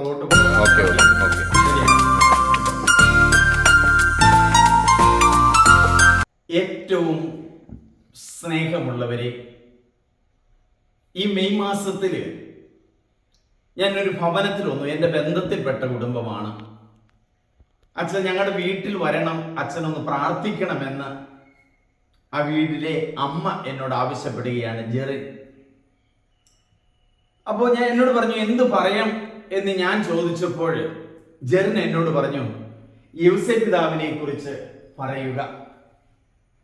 പുറകോട്ട് പോകാം. ഓക്കെ. ഏറ്റവും സ്നേഹമുള്ളവരെ, ഈ മെയ് മാസത്തിൽ ഞാനൊരു ഭവനത്തിൽ വന്നു. എൻ്റെ ബന്ധത്തിൽപ്പെട്ട കുടുംബമാണ്. അച്ഛൻ ഞങ്ങളുടെ വീട്ടിൽ വരണം, അച്ഛനൊന്ന് പ്രാർത്ഥിക്കണമെന്ന് ആ വീട്ടിലെ അമ്മ എന്നോട് ആവശ്യപ്പെടുകയാണ്, ജെറിൻ. അപ്പോൾ ഞാൻ എന്നോട് പറഞ്ഞു എന്ത് പറയാം എന്ന് ഞാൻ ചോദിച്ചപ്പോൾ ജെറിൻ എന്നോട് പറഞ്ഞു, യൗസേപ്പ് പിതാവിനെ കുറിച്ച് പറയുക.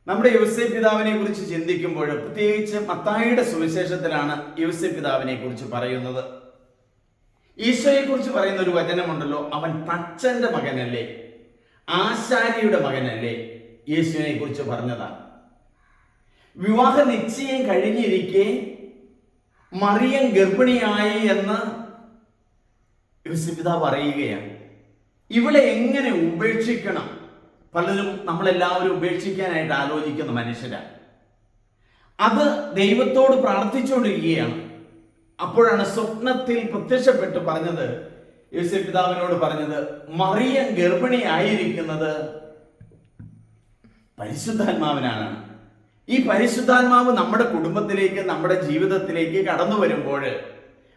നമ്മുടെ യൗസേപ്പ് പിതാവിനെ കുറിച്ച് ചിന്തിക്കുമ്പോൾ പ്രത്യേകിച്ച് മത്തായിയുടെ സുവിശേഷത്തിലാണ് യൗസേപ്പ് പിതാവിനെ കുറിച്ച് പറയുന്നത്. ഈശോയെ കുറിച്ച് പറയുന്ന ഒരു വചനമുണ്ടല്ലോ, അവൻ തച്ചന്റെ മകനല്ലേ, ആശാരിയുടെ മകനല്ലേ, യേശുവിനെ കുറിച്ച് പറഞ്ഞതാണ്. വിവാഹ നിശ്ചയം കഴിഞ്ഞിരിക്കെ മറിയം ഗർഭിണിയായി എന്ന് യോസേപ്പ് പിതാവ് പറയുകയാണ്. ഇവളെ എങ്ങനെ ഉപേക്ഷിക്കണം? പലരും നമ്മളെല്ലാവരും ഉപേക്ഷിക്കാനായിട്ട് ആലോചിക്കുന്ന മനുഷ്യരാണ്. അത് ദൈവത്തോട് പ്രാർത്ഥിച്ചുകൊണ്ടിരിക്കുകയാണ്. അപ്പോഴാണ് സ്വപ്നത്തിൽ പ്രത്യക്ഷപ്പെട്ട് പറഞ്ഞത്, യോസേപ്പ് പിതാവിനോട് പറഞ്ഞത്, മറിയം ഗർഭിണിയായിരിക്കുന്നത് പരിശുദ്ധാത്മാവിനാണ്. ഈ പരിശുദ്ധാത്മാവ് നമ്മുടെ കുടുംബത്തിലേക്ക്, നമ്മുടെ ജീവിതത്തിലേക്ക് കടന്നു വരുമ്പോൾ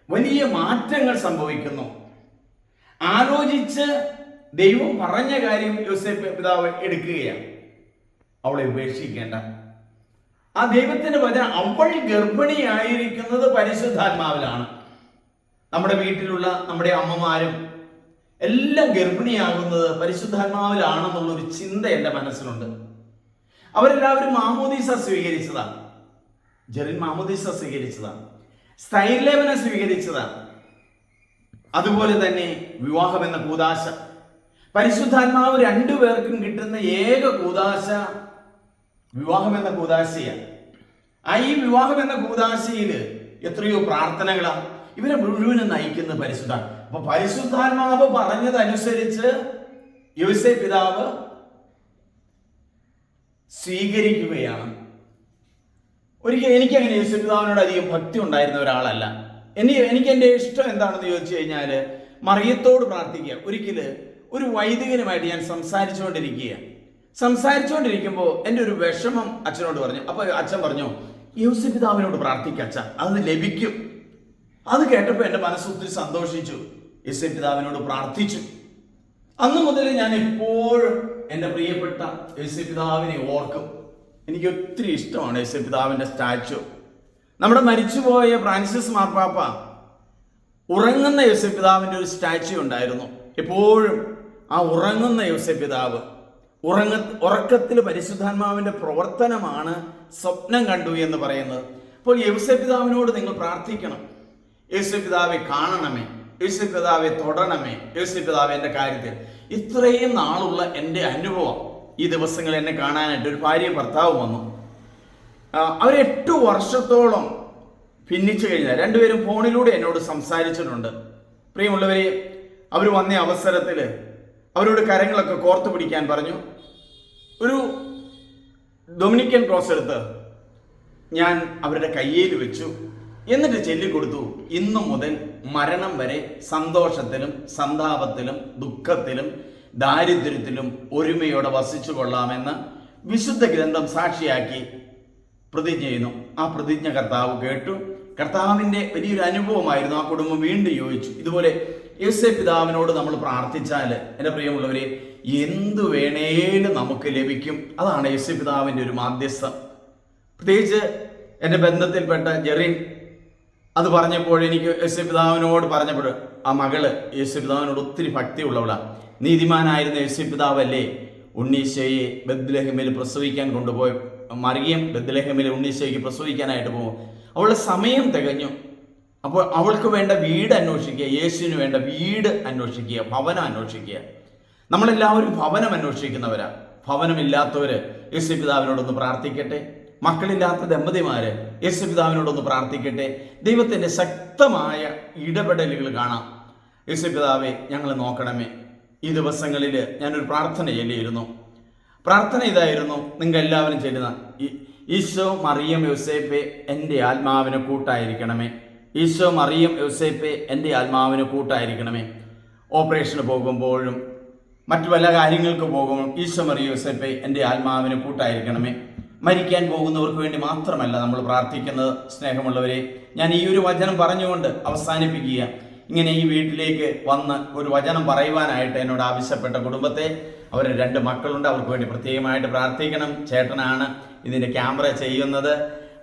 വലിയ മാറ്റങ്ങൾ സംഭവിക്കുന്നു. ആലോചിച്ച് ദൈവം പറഞ്ഞ കാര്യം യോസേപ്പ് പിതാവ് എടുക്കുകയാണ്. അവളെ ഉപേക്ഷിക്കേണ്ട. ആ ദൈവത്തിന്റെ വചനം, അവൾ ഗർഭിണിയായിരിക്കുന്നത് പരിശുദ്ധാത്മാവിലാണ്. നമ്മുടെ വീട്ടിലുള്ള നമ്മുടെ അമ്മമാരും എല്ലാം ഗർഭിണിയാകുന്നത് പരിശുദ്ധാത്മാവിലാണെന്നുള്ളൊരു ചിന്ത എൻ്റെ മനസ്സിലുണ്ട്. അവരെല്ലാവരും മാമോദീസ സ്വീകരിച്ചതാണ്. ജെറിൻ മാമോദീസ സ്വീകരിച്ചതാണ്, സ്ഥൈര്യലേപനം സ്വീകരിച്ചതാണ്. അതുപോലെ തന്നെ വിവാഹം എന്ന കൂദാശ, പരിശുദ്ധാത്മാവ് രണ്ടുപേർക്കും കിട്ടുന്ന ഏക കൂദാശ വിവാഹം എന്ന കൂദാശയാണ്. ഈ വിവാഹം എന്ന കൂദാശയിൽ എത്രയോ പ്രാർത്ഥനകളാണ്. ഇവരെ മുഴുവനും നയിക്കുന്ന പരിശുദ്ധാത്മ. അപ്പൊ പരിശുദ്ധാത്മാവ് പറഞ്ഞതനുസരിച്ച് യോസേപ്പ് പിതാവ് സ്വീകരിക്കുകയാണ്. ഒരിക്കൽ എനിക്കങ്ങനെ യോസേപ്പ് പിതാവിനോട് അധികം ഭക്തി ഉണ്ടായിരുന്ന ഒരാളല്ല. എനിക്ക് എൻ്റെ ഇഷ്ടം എന്താണെന്ന് ചോദിച്ചു കഴിഞ്ഞാൽ മറിയത്തോട് പ്രാർത്ഥിക്കുക. ഒരിക്കല് ഒരു വൈദികനുമായിട്ട് ഞാൻ സംസാരിച്ചുകൊണ്ടിരിക്കുമ്പോൾ എൻ്റെ ഒരു വിഷമം അച്ഛനോട് പറഞ്ഞു. അപ്പോൾ അച്ഛൻ പറഞ്ഞു, യോസേപ്പ് പിതാവിനോട് പ്രാർത്ഥിക്കുക അച്ഛൻ, അത് ലഭിക്കും. അത് കേട്ടപ്പോൾ എൻ്റെ മനസ്സ് ഒത്തിരി സന്തോഷിച്ചു. യോസേപ്പ് പിതാവിനോട് പ്രാർത്ഥിച്ചു. അന്ന് മുതൽ ഞാൻ എപ്പോഴും എൻ്റെ പ്രിയപ്പെട്ട യോസേപ്പ് പിതാവിനെ ഓർക്കും. എനിക്ക് ഒത്തിരി ഇഷ്ടമാണ് യോസേപ്പ് പിതാവിൻ്റെ സ്റ്റാച്ചു. നമ്മുടെ മരിച്ചുപോയ ഫ്രാൻസിസ് മാർപ്പാപ്പ ഉറങ്ങുന്ന യോസേപ്പ് പിതാവിൻ്റെ ഒരു സ്റ്റാച്ചു ഉണ്ടായിരുന്നു. എപ്പോഴും ആ ഉറങ്ങുന്ന യോസേപ്പ് പിതാവ്, ഉറക്കത്തിൽ പരിശുദ്ധാത്മാവിൻ്റെ പ്രവർത്തനമാണ് സ്വപ്നം കണ്ടു എന്ന് പറയുന്നത്. അപ്പോൾ യോസേപ്പ് പിതാവിനോട് നിങ്ങൾ പ്രാർത്ഥിക്കണം, യോസേപ്പ് പിതാവെ കാണണമേ, യോസേപ്പ് പിതാവെ തൊടണമേ, യോസേപ്പ് പിതാവ് എൻ്റെ കാര്യത്തിൽ. ഇത്രയും നാളുള്ള എൻ്റെ അനുഭവം, ഈ ദിവസങ്ങൾ എന്നെ കാണാനായിട്ട് ഒരു ഭാര്യയും ഭർത്താവും വന്നു. അവർ 8 വർഷത്തോളം ഭിന്നിച്ചു കഴിഞ്ഞാൽ രണ്ടുപേരും ഫോണിലൂടെ എന്നോട് സംസാരിച്ചിട്ടുണ്ട്. പ്രിയമുള്ളവരെ, അവർ വന്ന അവസരത്തിൽ അവരോട് കരങ്ങളൊക്കെ കോർത്തു പിടിക്കാൻ പറഞ്ഞു. ഒരു ഡൊമിനിക്കൻ ക്രോസ് എടുത്ത് ഞാൻ അവരുടെ കയ്യിൽ വെച്ചു. എന്നിട്ട് ചൊല്ലിക്കൊടുത്തു, ഇന്നു മുതൽ മരണം വരെ സന്തോഷത്തിലും സന്താപത്തിലും ദുഃഖത്തിലും ദാരിദ്ര്യത്തിലും ഒരുമയോടെ വസിച്ചു കൊള്ളാമെന്ന് വിശുദ്ധ ഗ്രന്ഥം സാക്ഷിയാക്കി പ്രതിജ്ഞ ചെയ്യുന്നു. ആ പ്രതിജ്ഞ കർത്താവ് കേട്ടു. കർത്താവിൻ്റെ വലിയൊരു അനുഭവമായിരുന്നു. ആ കുടുംബം വീണ്ടും യോജിച്ചു. ഇതുപോലെ യോസേപ്പ് പിതാവിനോട് നമ്മൾ പ്രാർത്ഥിച്ചാൽ, എൻ്റെ പ്രിയമുള്ളവരെ, എന്തു വേണേലും നമുക്ക് ലഭിക്കും. അതാണ് യോസേപ്പ് പിതാവിൻ്റെ ഒരു മാധ്യസ്ഥം. പ്രത്യേകിച്ച് എൻ്റെ ബന്ധത്തിൽപ്പെട്ട ജെറിൻ അത് പറഞ്ഞപ്പോൾ, എനിക്ക് യോസേപ്പ് പിതാവിനോട് പറഞ്ഞപ്പോൾ, ആ മകള് യോസേപ്പ് പിതാവിനോട് ഒത്തിരി ഭക്തിയുള്ളവളാണ്. നീതിമാനായിരുന്ന യോസേപ്പ് പിതാവല്ലേ ഉണ്ണീശോയെ ബത്ലഹേമിൽ പ്രസവിക്കാൻ കൊണ്ടുപോയി. മറിയം ബത്ലഹേമിൽ ഉണ്ണീശോയ്ക്ക് പ്രസവിക്കാനായിട്ട് പോകും. അവളുടെ സമയം തികഞ്ഞു. അപ്പോൾ അവൾക്ക് വേണ്ട വീട് അന്വേഷിക്കുക, യേശുവിന് വേണ്ട വീട് അന്വേഷിക്കുക, ഭവനം അന്വേഷിക്കുക. നമ്മളെല്ലാവരും ഭവനം അന്വേഷിക്കുന്നവരാ. ഭവനമില്ലാത്തവര് യേശു പിതാവിനോടൊന്ന് പ്രാർത്ഥിക്കട്ടെ. മക്കളില്ലാത്ത ദമ്പതിമാര് യേശു പിതാവിനോടൊന്ന് പ്രാർത്ഥിക്കട്ടെ. ദൈവത്തിൻ്റെ ശക്തമായ ഇടപെടലുകൾ കാണാം. യേശു പിതാവെ, ഞങ്ങൾ നോക്കണമേ. ഈ ദിവസങ്ങളിൽ ഞാനൊരു പ്രാർത്ഥന ചൊല്ലിയിരുന്നു. പ്രാർത്ഥന ഇതായിരുന്നു, നിങ്ങൾ എല്ലാവരും ചെല്ലുന്ന, ഈശോ മറിയം യോസേപ്പെ എൻ്റെ ആത്മാവിന് കൂട്ടായിരിക്കണമേ. ഈശോ മറിയം യോസേപ്പെ എൻ്റെ ആത്മാവിന് കൂട്ടായിരിക്കണമേ. ഓപ്പറേഷന് പോകുമ്പോഴും മറ്റു പല കാര്യങ്ങൾക്ക് പോകുമ്പോൾ ഈശോ മറിയ യോസേപ്പേ എൻ്റെ ആത്മാവിന് കൂട്ടായിരിക്കണമേ. മരിക്കാൻ പോകുന്നവർക്ക് വേണ്ടി മാത്രമല്ല നമ്മൾ പ്രാർത്ഥിക്കുന്നത്. സ്നേഹമുള്ളവരെ, ഞാൻ ഈ ഒരു വചനം പറഞ്ഞുകൊണ്ട് അവസാനിപ്പിക്കുക. ഇങ്ങനെ ഈ വീട്ടിലേക്ക് വന്ന് ഒരു വചനം പറയുവാനായിട്ട് എന്നോട് ആവശ്യപ്പെട്ട കുടുംബത്തെ, അവരുടെ 2 മക്കളുണ്ട്, അവർക്ക് വേണ്ടി പ്രത്യേകമായിട്ട് പ്രാർത്ഥിക്കണം. ചേട്ടനാണ് ഇതിൻ്റെ ക്യാമറ ചെയ്യുന്നത്.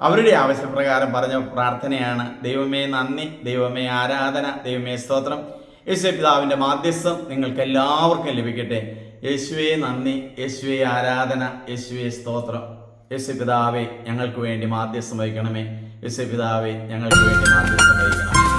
അവരുടെ ആവശ്യപ്രകാരം പറഞ്ഞ പ്രാർത്ഥനയാണ്. ദൈവമേ നന്ദി, ദൈവമേ ആരാധന, ദൈവമേ സ്തോത്രം. യേശുവേ പിതാവിൻ്റെ മാധ്യസ്ഥം നിങ്ങൾക്ക് എല്ലാവർക്കും ലഭിക്കട്ടെ. യേശുവേ നന്ദി, യേശുവേ ആരാധന, യേശുവേ സ്തോത്രം. യേശു പിതാവേ ഞങ്ങൾക്ക് വേണ്ടി മാധ്യസ്ഥം വഹിക്കണമേ. യേശു പിതാവേ ഞങ്ങൾക്ക് വേണ്ടി മാധ്യസ്ഥം വഹിക്കണമേ.